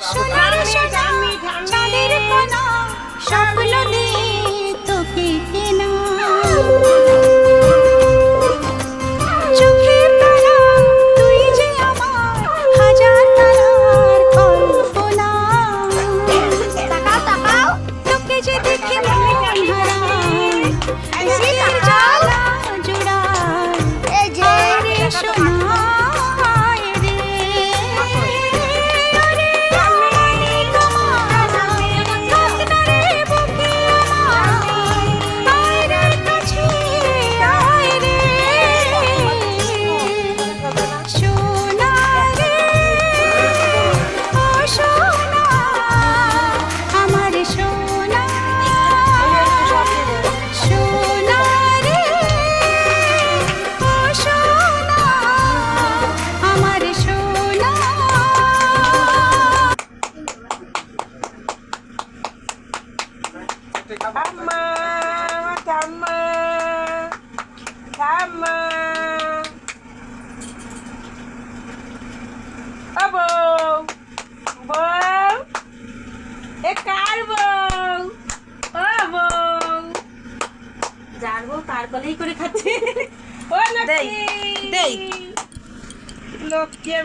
সোনার সোনা চাঁদের কোনা স্বপ্ন দিয়ে তোকে কেনা চোখের তারা তুই যে আমার হাজার তারার কল্পনা তাকাও তাকাও তোকে যে দেখে মন হারায় বুকের জ্বালা জোড়ায় এই যে রে সোনা Mama, Mama, Mama. Abo, bo, carbo, abo. জানবো কার কলেই করে খাচ্ছে ও লক্ষ্মী, দেই লক্ষ্মী।